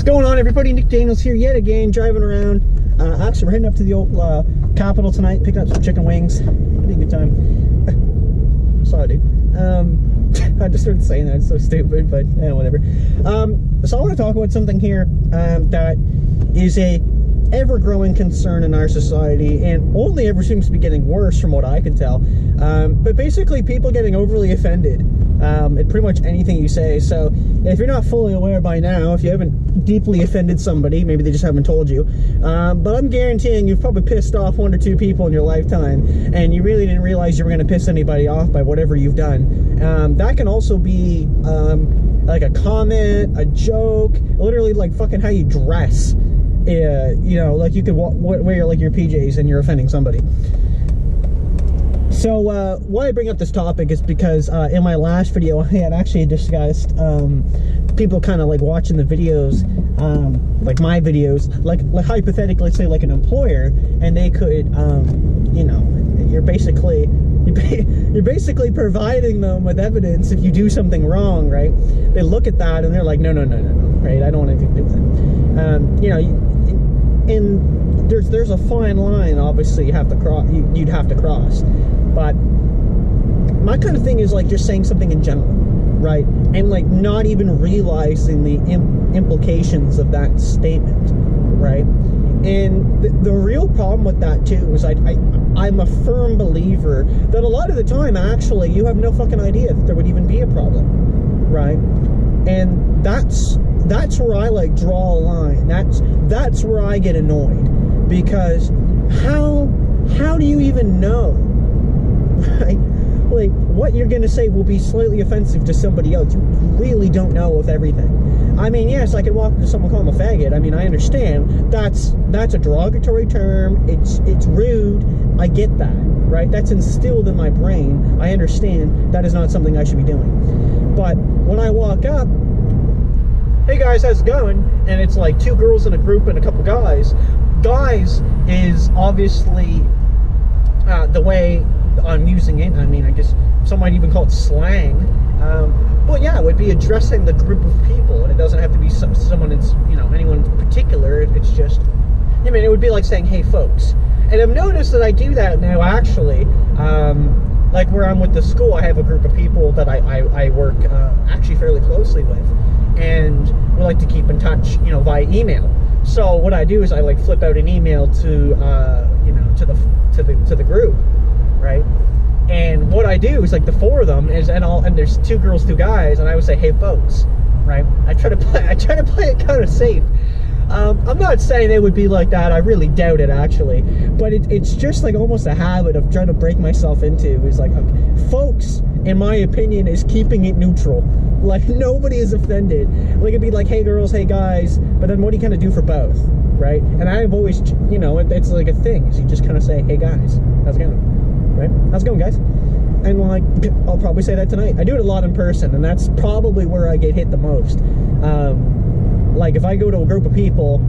going on, everybody? Nick Daniels here yet again, driving around. Actually, we're heading up to the old Capitol tonight, picking up some chicken wings. It'll be a good time. Sorry, dude. I just started saying that, it's so stupid, but whatever. So I want to talk about something here that is a ever-growing concern in our society, and only ever seems to be getting worse from what I can tell. But basically, people getting overly offended at pretty much anything you say. So if you're not fully aware by now, if you haven't deeply offended somebody, maybe they just haven't told you, but I'm guaranteeing you've probably pissed off 1 or 2 people in your lifetime, and you really didn't realize you were going to piss anybody off by whatever you've done. That can also be like a comment, a joke, literally like fucking how you dress. You know, like you could wear like your PJs and you're offending somebody. So why I bring up this topic is because in my last video I had actually discussed people kind of like watching the videos, like my videos, like hypothetically say like an employer, and they could you know, you're basically providing them with evidence if you do something wrong, right? They look at that and they're like, no, right? I don't want anything to do with it. You know, and there's a fine line, obviously, you'd have to cross. But my kind of thing is like just saying something in general, right? And like not even realizing the implications of that statement, right? And the real problem with that too is I'm a firm believer that a lot of the time, actually, you have no fucking idea that there would even be a problem, right? And that's where I like draw a line. That's where I get annoyed, because how do you even know, right? Like, what you're gonna say will be slightly offensive to somebody else. You really don't know of everything. I mean, yes, I could walk up to someone, call them a faggot. I mean, I understand that's a derogatory term. It's rude. I get that, right? That's instilled in my brain. I understand that is not something I should be doing. But when I walk up, hey guys, how's it going? And it's like 2 girls in a group and a couple guys. Guys is obviously the way I'm using it. I mean, I guess some might even call it slang. But yeah, it would be addressing the group of people, and it doesn't have to be someone in, you know, anyone in particular. It's just, I mean, it would be like saying, hey folks. And I've noticed that I do that now, actually. Like where I'm with the school, I have a group of people that I work actually fairly closely with, and we like to keep in touch, you know, via email. So what I do is I like flip out an email to you know, to the group, right? And what I do is like the 4 of them is, and there's 2 girls, 2 guys, and I would say, hey folks, right? I try to play it kind of safe. I'm not saying they would be like that. I really doubt it, actually. But it's just like almost a habit of trying to break myself into. Is like, okay, folks, in my opinion, is keeping it neutral. Like, nobody is offended. Like, it'd be like, hey girls, hey guys. But then what do you kind of do for both, right? And I've always, you know, it's like a thing. So you just kind of say, hey guys, how's it going? Right? How's it going, guys? And like, I'll probably say that tonight. I do it a lot in person, and that's probably where I get hit the most. Like, if I go to a group of people,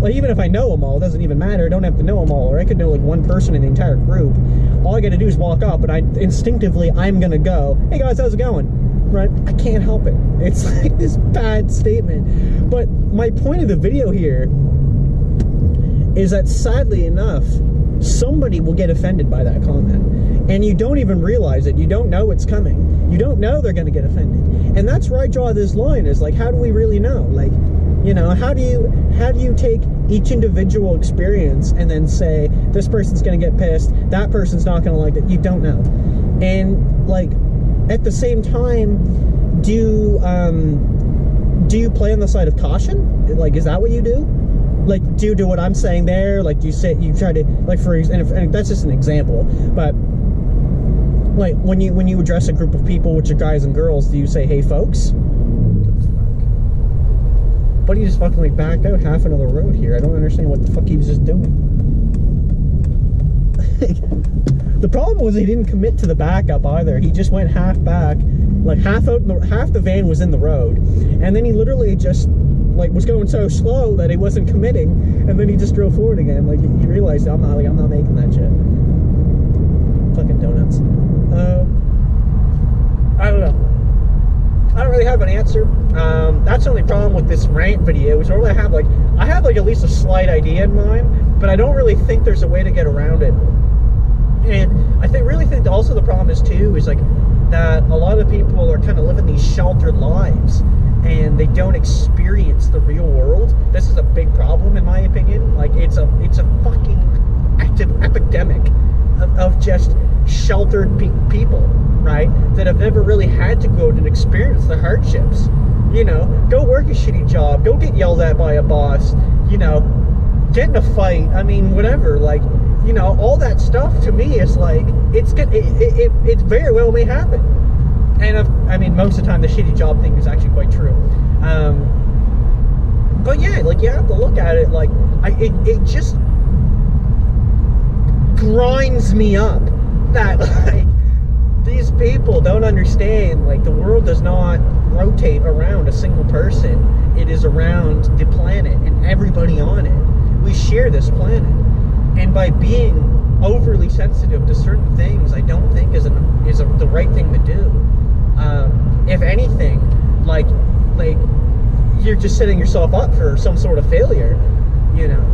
like, even if I know them all, it doesn't even matter. I don't have to know them all, or I could know like 1 person in the entire group. All I gotta do is walk up, and I'm gonna go, hey guys, how's it going? Right? I can't help it. It's like this bad statement. But my point of the video here is that, sadly enough, somebody will get offended by that comment, and you don't even realize it. You don't know it's coming. You don't know they're going to get offended. And that's where I draw this line, is like, how do we really know? Like, you know, how do you take each individual experience and then say, this person's going to get pissed, that person's not going to like it? You don't know. And like, at the same time, do you play on the side of caution? Like, is that what you do? Like, do you do what I'm saying there? Like, do you try to, like, and that's just an example, but like, when you address a group of people, which are guys and girls, do you say, hey folks? But he just fucking like backed out half another road here. I don't understand what the fuck he was just doing. The problem was he didn't commit to the backup either. He just went half back, like half the van was in the road, and then he literally just like was going so slow that he wasn't committing, and then he just drove forward again. Like, he realized, I'm not making that shit. Fucking donuts. I don't know. I don't really have an answer. That's the only problem with this rant video, is I have like at least a slight idea in mind, but I don't really think there's a way to get around it. And I really think also the problem is too, is like that a lot of people are kind of living these sheltered lives and they don't experience the real world. This is a big problem in my opinion. Like it's a fucking active epidemic of just sheltered people, right? That have never really had to go and experience the hardships. You know, go work a shitty job, go get yelled at by a boss, you know, get in a fight, I mean, whatever, like, you know, all that stuff to me is like, it very well may happen. And I mean, most of the time the shitty job thing is actually quite true. But yeah, like, you have to look at it like, it just grinds me up that, like, these people don't understand, like, the world does not rotate around a single person. It is around the planet and everybody on it. We share this planet. And by being overly sensitive to certain things, I don't think is the right thing to do. If anything, like you're just setting yourself up for some sort of failure, you know.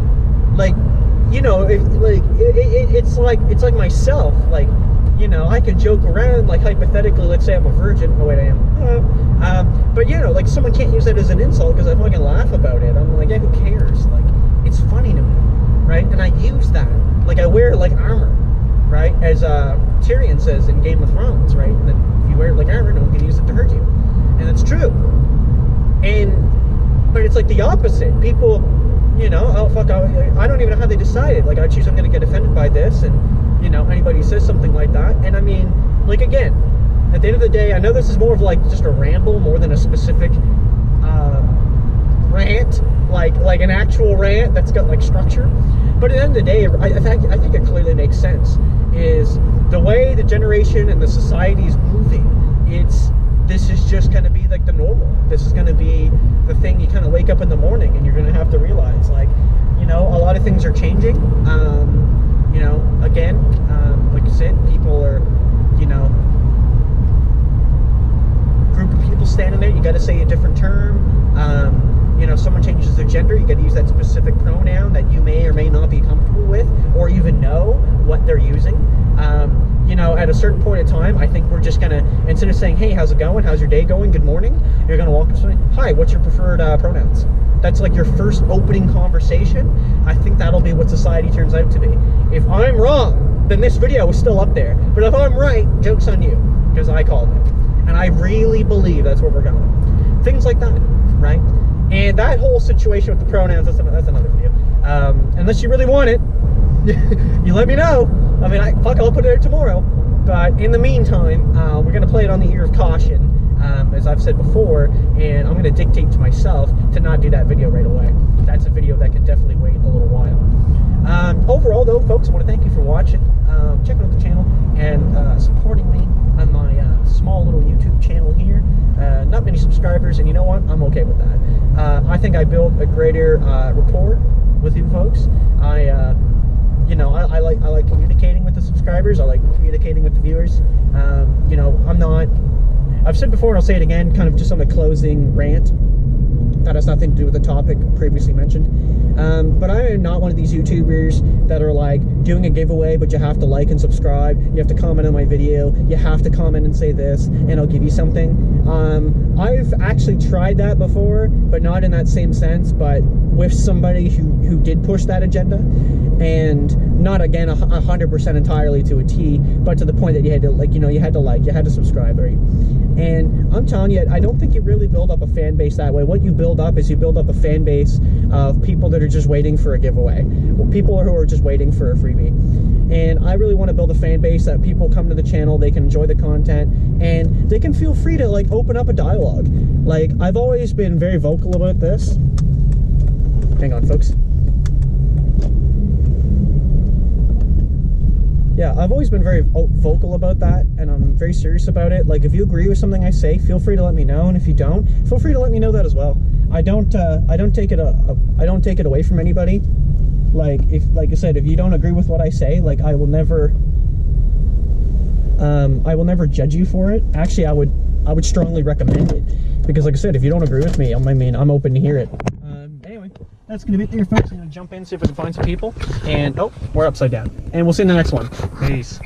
Like, you know, it's like myself, like, you know, I can joke around, like, hypothetically, let's say I'm a virgin. Oh wait, I am. But you know, like, someone can't use that as an insult because I fucking laugh about it. I'm like, yeah, who cares? Like, it's funny to me, right? And I use that, like, I wear like armor, right? As Tyrion says in Game of Thrones, right? That if you wear it like armor, no one can use it to hurt you, and it's true. But it's like the opposite. People, you know, oh fuck, I don't even know how they decided. Like, I choose I'm going to get offended by this, and you know, anybody says something like that, and I mean, like, again, at the end of the day, I know this is more of like just a ramble more than a specific rant, like an actual rant that's got like structure. But at the end of the day, I think it clearly makes sense. Is the way the generation and the society is moving, this is just going to be like the normal. This is going to be the thing. You kind of wake up in the morning and you're going to have to realize, like, you know, a lot of things are changing. You know, again, like I said, people are, you know, group of people standing there, you got to say a different term. You know, someone changes their gender, you got to use that specific pronoun that you may or may not be comfortable with, or even know what they're using. You know, at a certain point in time, I think we're just gonna, instead of saying, hey, how's it going? How's your day going? Good morning. You're gonna walk up to somebody, hi, what's your preferred pronouns? That's like your first opening conversation. I think that'll be what society turns out to be. If I'm wrong, then this video is still up there. But if I'm right, joke's on you, because I called it. And I really believe that's where we're going. Things like that, right? And that whole situation with the pronouns, that's another video. Unless you really want it, you let me know. I mean, I'll put it there tomorrow. But in the meantime, we're going to play it on the ear of caution, as I've said before, and I'm going to dictate to myself to not do that video right away. That's a video that can definitely wait a little while. Overall, though, folks, I want to thank you for watching, checking out the channel, and supporting me on my small little YouTube channel here. Not many subscribers, and you know what? I'm okay with that. I think I built a greater rapport with you folks. You know, I like communicating with the subscribers. I like communicating with the viewers. You know, I've said before and I'll say it again, kind of just on a closing rant that has nothing to do with the topic previously mentioned. But I am not one of these YouTubers that are like doing a giveaway, but you have to like and subscribe. You have to comment on my video. You have to comment and say this, and I'll give you something. I've actually tried that before, but not in that same sense, but with somebody who did push that agenda, and not, again, 100% entirely to a T, but to the point that you had to, like, you know, you had to subscribe, right? And I'm telling you, I don't think you really build up a fan base that way. What you build up is you build up a fan base of people that are just waiting for a giveaway, people who are just waiting for a freebie. And I really want to build a fan base that people come to the channel, they can enjoy the content, and they can feel free to, like, open up a dialogue. Like, I've always been very vocal about this. Hang on, folks. Yeah, I've always been very vocal about that, and I'm very serious about it. Like, if you agree with something I say, feel free to let me know, and if you don't, feel free to let me know that as well. I don't take it away from anybody. Like I said, if you don't agree with what I say, like, I will never judge you for it. Actually, I would I would strongly recommend it, because like I said, if you don't agree with me, I mean, I'm open to hear it. Anyway, that's gonna be it there, folks. I'm gonna jump in, see if I can find some people, and oh, we're upside down, and we'll see you in the next one. Peace.